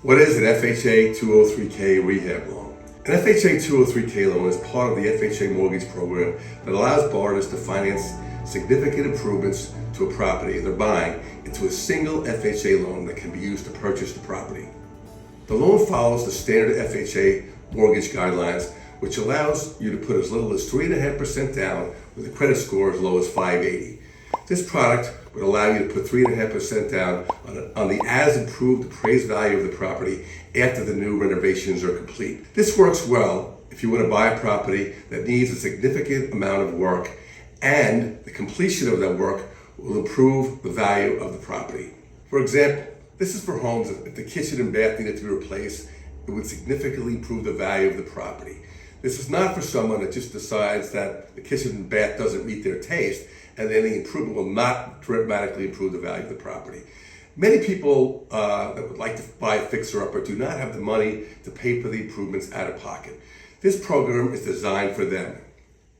What is an FHA 203k Rehab loan? An FHA 203k loan is part of the FHA mortgage program that allows borrowers to finance significant improvements to a property they're buying into a single FHA loan that can be used to purchase the property. The loan follows the standard FHA mortgage guidelines, which allows you to put as little as 3.5% down with a credit score as low as 580. This product would allow you to put 3.5% down on the as-improved appraised value of the property after the new renovations are complete. This works well if you want to buy a property that needs a significant amount of work, and the completion of that work will improve the value of the property. For example, this is for homes that if the kitchen and bath needed to be replaced, it would significantly improve the value of the property. This is not for someone that just decides that the kitchen and bath doesn't meet their taste and any improvement will not dramatically improve the value of the property. Many people that would like to buy a fixer-upper do not have the money to pay for the improvements out of pocket. This program is designed for them.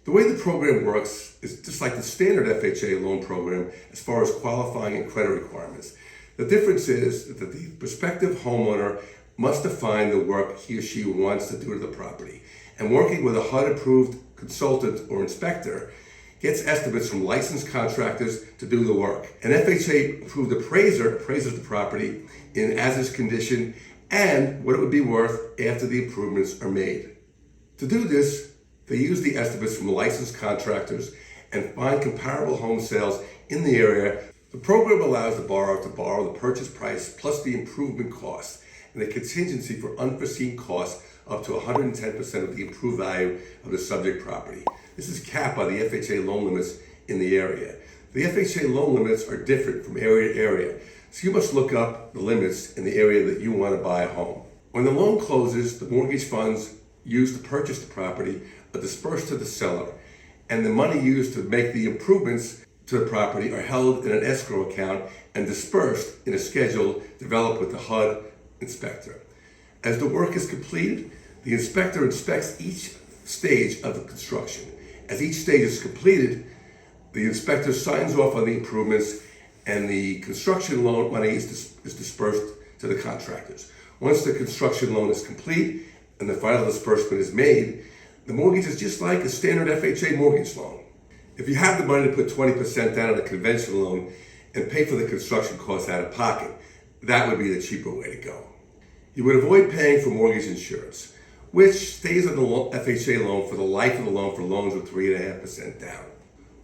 The way the program works is just like the standard FHA loan program as far as qualifying and credit requirements. The difference is that the prospective homeowner must define the work he or she wants to do to the property, and working with a HUD-approved consultant or inspector gets estimates from licensed contractors to do the work. An FHA-approved appraiser appraises the property in as-is condition and what it would be worth after the improvements are made. To do this, they use the estimates from licensed contractors and find comparable home sales in the area. The program allows the borrower to borrow the purchase price plus the improvement costs and a contingency for unforeseen costs up to 110% of the improved value of the subject property. This is capped by the FHA loan limits in the area. The FHA loan limits are different from area to area, so you must look up the limits in the area that you want to buy a home. When the loan closes, the mortgage funds used to purchase the property are dispersed to the seller, and the money used to make the improvements to the property are held in an escrow account and dispersed in a schedule developed with the HUD inspector. As the work is completed, the inspector inspects each stage of the construction. As each stage is completed, the inspector signs off on the improvements and the construction loan money is dispersed to the contractors. Once the construction loan is complete and the final disbursement is made, the mortgage is just like a standard FHA mortgage loan. If you have the money to put 20% down on a conventional loan and pay for the construction costs out of pocket, that would be the cheaper way to go. You would avoid paying for mortgage insurance, which stays on the FHA loan for the life of the loan for loans with 3.5% down.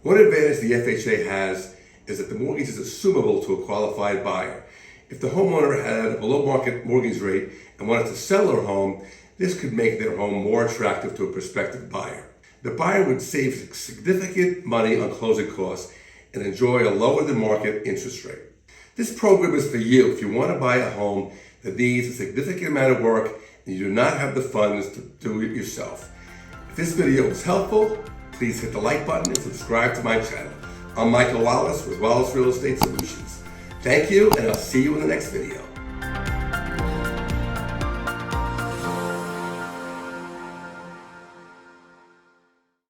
One advantage the FHA has is that the mortgage is assumable to a qualified buyer. If the homeowner had a below market mortgage rate and wanted to sell their home, this could make their home more attractive to a prospective buyer. The buyer would save significant money on closing costs and enjoy a lower than market interest rate. This program is for you if you want to buy a home that needs a significant amount of work and you do not have the funds to do it yourself. If this video was helpful, please hit the like button and subscribe to my channel. I'm Michael Wallace with Wallace Real Estate Solutions. Thank you, and I'll see you in the next video.